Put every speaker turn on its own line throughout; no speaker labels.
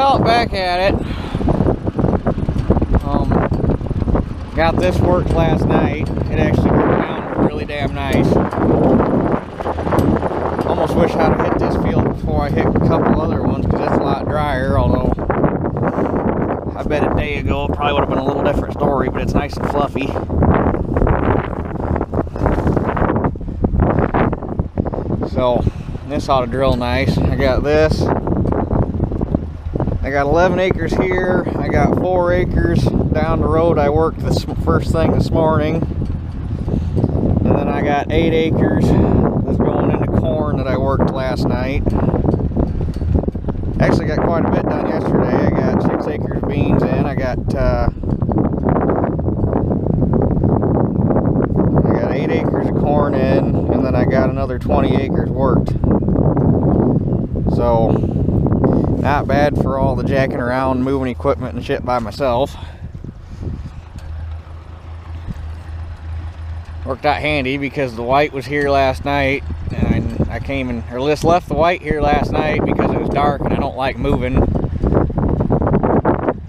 Well, back at it. Got this worked last night. It actually worked down really damn nice. Almost wish I'd hit this field before I hit a couple other ones, because it's a lot drier, although I bet a day ago it probably would have been a little different story, but it's nice and fluffy. So this ought to drill nice. I got this. I got 11 acres here. I got 4 acres down the road. I worked this first thing this morning. And then I got 8 acres that's going into corn that I worked last night. Actually got quite a bit done yesterday. I got 6 acres beans in. I got 8 acres of corn in, and then I got another 20 acres worked. So not bad for all the jacking around, moving equipment and shit by myself. Worked out handy because the white was here last night, and I came and left the white here last night because it was dark, and I don't like moving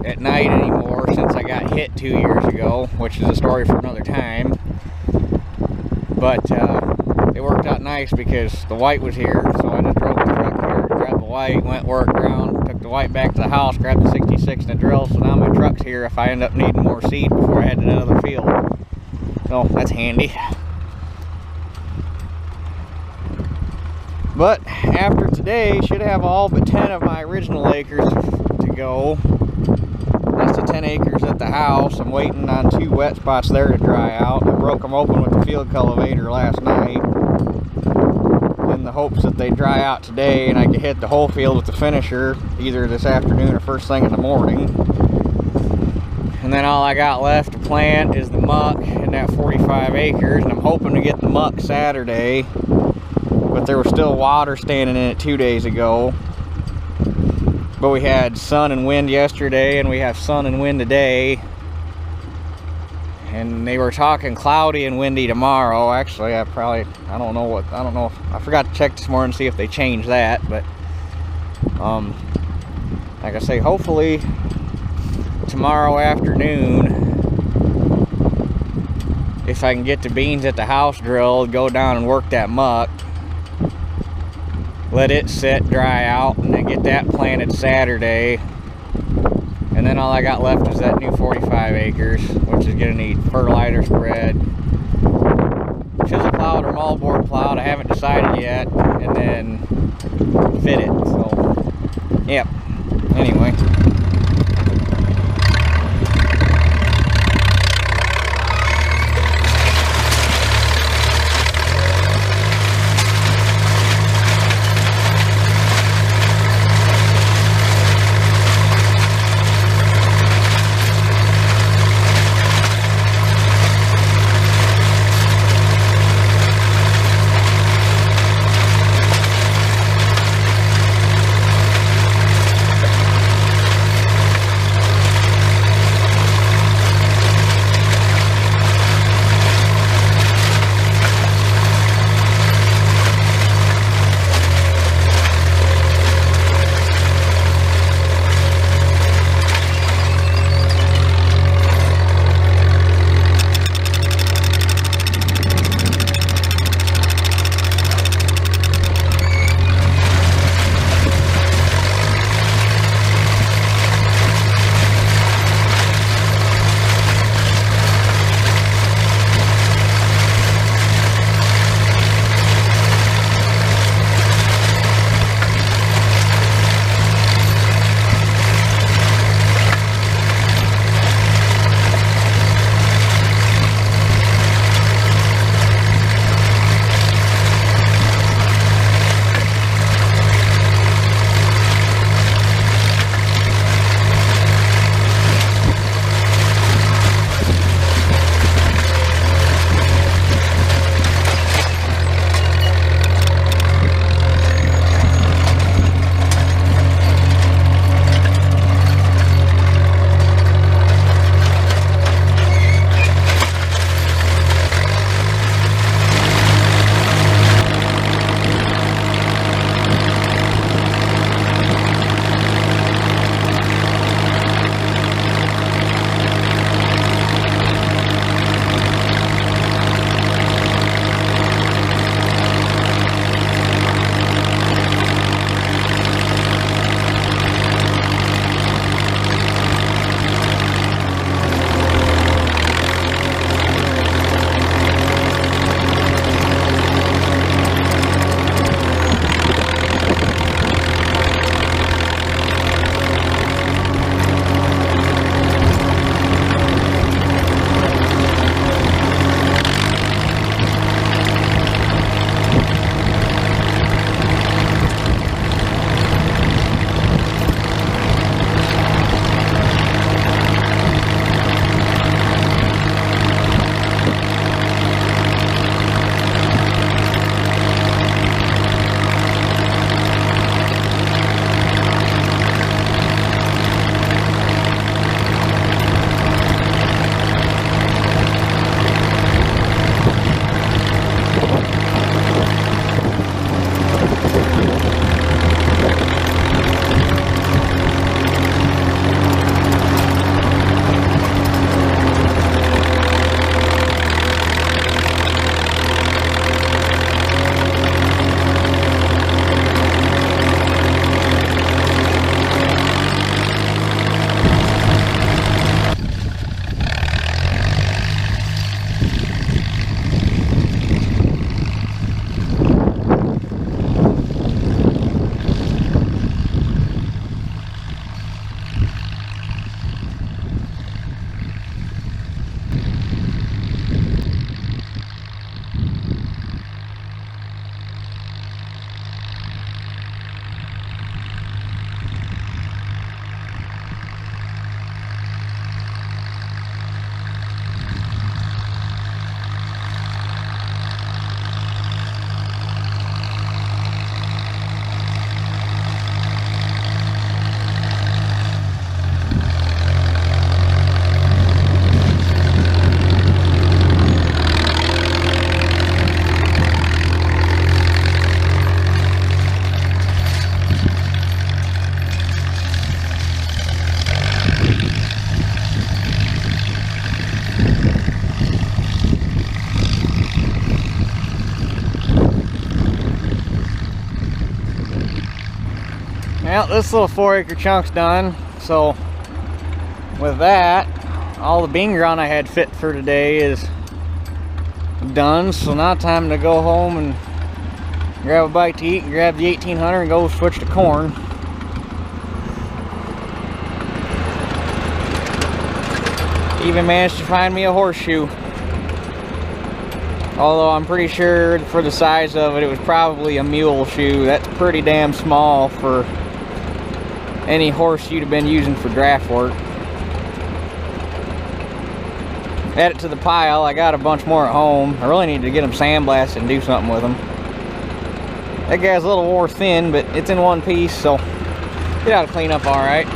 at night anymore since I got hit 2 years ago, which is a story for another time. But it worked out nice because the white was here, so I just drove the truck here, grabbed the white, went work around, took the white back to the house, grabbed the 66 and a drill, so now my truck's here if I end up needing more seed before I head to another field. So that's handy. But after today, should have all but 10 of my original acres to go. That's the 10 acres at the house. I'm waiting on 2 wet spots there to dry out. I broke them open with the field cultivator last night in the hopes that they dry out today and I could hit the whole field with the finisher either this afternoon or first thing in the morning. And then all I got left to plant is the muck in that 45 acres, and I'm hoping to get the muck Saturday, but there was still water standing in it 2 days ago. But we had sun and wind yesterday, and we have sun and wind today. And they were talking cloudy and windy tomorrow. Actually, I don't know. I forgot to check this morning to see if they changed that. But like I say, hopefully tomorrow afternoon, if I can get the beans at the house drilled, go down and work that muck, let it sit, dry out, and then get that planted Saturday. And then all I got left is that new 45 acres, which is going to need fertilizer spread, chisel plowed or moldboard plowed, I haven't decided yet, and then fit it. So, yep. Anyway. Well, this little 4-acre chunk's done. So with that, all the bean ground I had fit for today is done. So now time to go home and grab a bite to eat and grab the 1800 and go switch to corn. Even managed to find me a horseshoe. Although I'm pretty sure for the size of it, it was probably a mule shoe. That's pretty damn small for any horse you'd have been using for draft work. Add it to the pile. I got a bunch more at home. I really need to get them sandblasted and do something with them. That guy's a little wore thin, but it's in one piece, so it ought to clean up all right.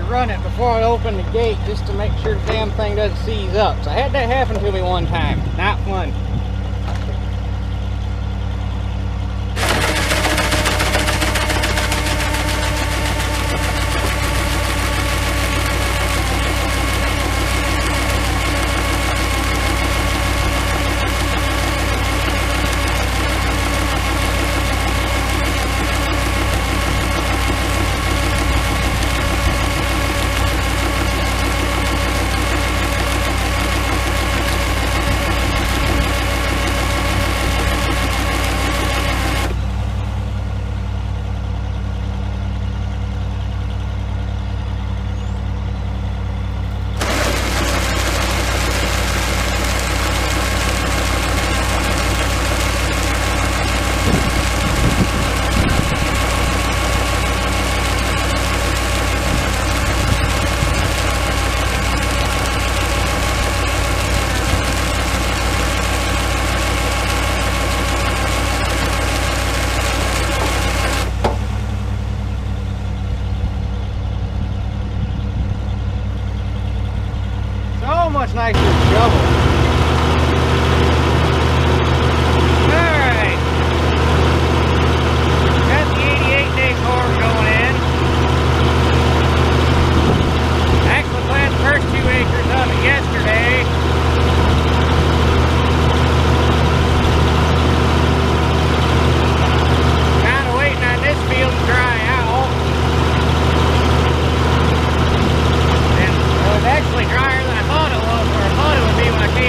Run it before I open the gate just to make sure the damn thing doesn't seize up. So I had that happen to me one time. Not fun. So much nicer to shovel. Alright. Got the 88-day corn going in. Actually planted the first 2 acres of it yesterday. Kind of waiting on this field to dry out. And it was actually drier than I thought it was, or I thought it would be when I came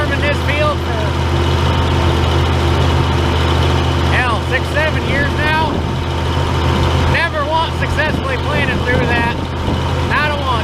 farming this field for, hell, 6-7 years now. Never once successfully planted through that. Not once.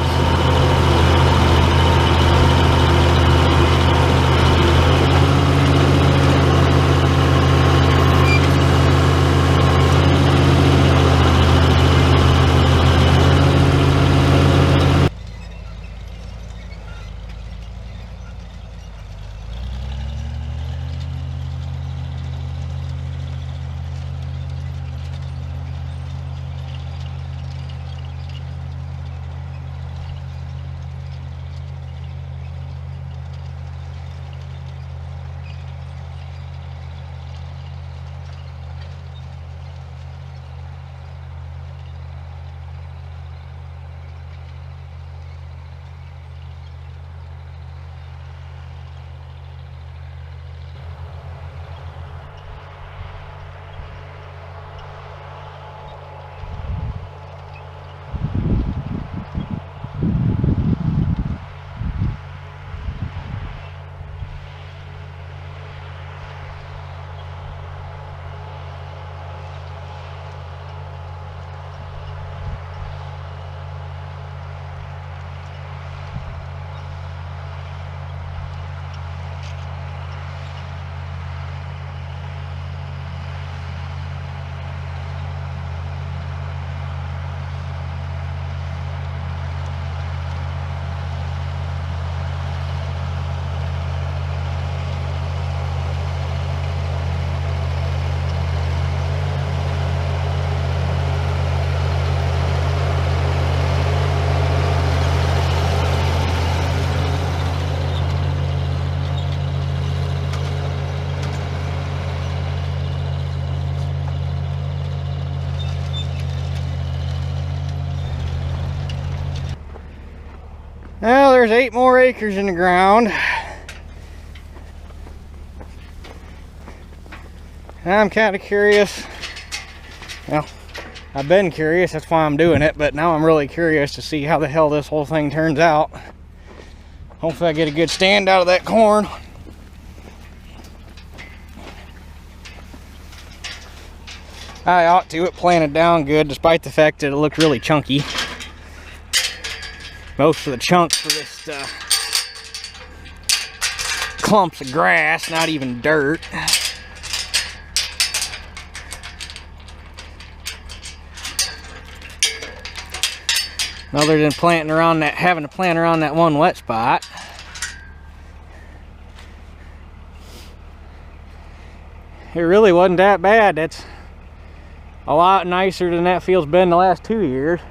Well, there's 8 more acres in the ground. I'm kind of curious. Well, I've been curious, that's why I'm doing it, but now I'm really curious to see how the hell this whole thing turns out. Hopefully I get a good stand out of that corn. I ought to. It planted down good, despite the fact that it looked really chunky. Most of the chunks for this clumps of grass, not even dirt. Other than planting around that, having to plant around that one wet spot. It really wasn't that bad. That's a lot nicer than that field's been the last 2 years.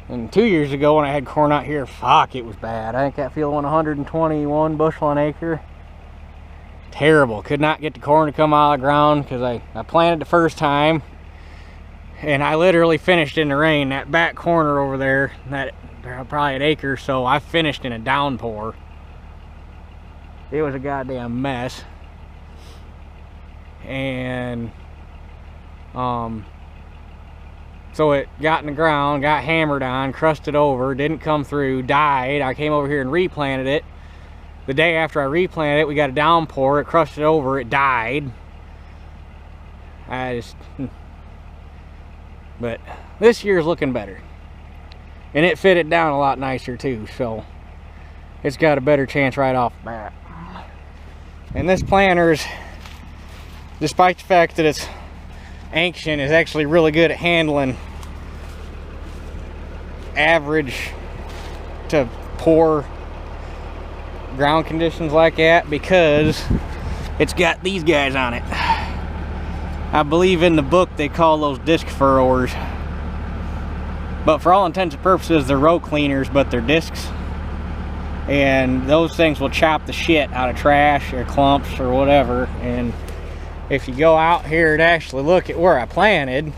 And 2 years ago when I had corn out here, fuck, it was bad. I think that field went 121 bushel an acre. Terrible. Could not get the corn to come out of the ground because I planted the first time. And I literally finished in the rain. That back corner over there, that probably an acre or so, I finished in a downpour. It was a goddamn mess. And so it got in the ground, got hammered on, crusted over, didn't come through, died. I came over here and replanted it. The day after I replanted it, we got a downpour, it crusted over, it died. But this year's looking better. And it fitted down a lot nicer too, so it's got a better chance right off the bat. And this planter's, despite the fact that it's ancient, is actually really good at handling average to poor ground conditions like that, because it's got these guys on it. I believe in the book they call those disc furrowers, but for all intents and purposes they're row cleaners, but they're discs, and those things will chop the shit out of trash or clumps or whatever. And if you go out here and actually look at where I planted,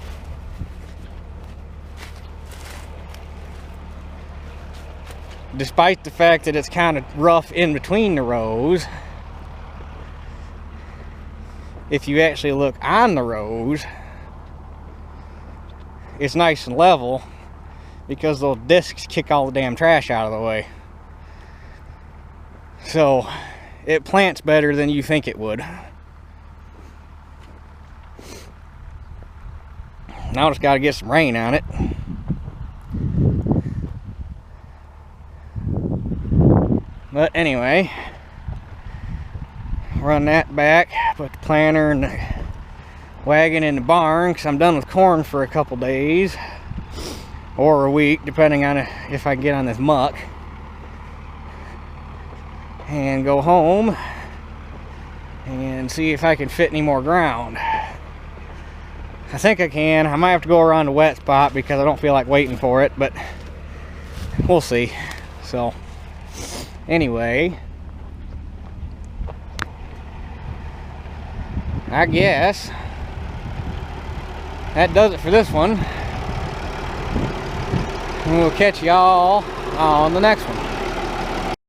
despite the fact that it's kind of rough in between the rows, if you actually look on the rows, it's nice and level because those discs kick all the damn trash out of the way. So it plants better than you think it would. Now just got to get some rain on it. But anyway, run that back, put the planter and the wagon in the barn, because I'm done with corn for a couple days or a week, depending on if I can get on this muck, and go home and see if I can fit any more ground. I think I can. I might have to go around the wet spot because I don't feel like waiting for it, but we'll see. So anyway, I guess that does it for this one. And we'll catch y'all on the next one.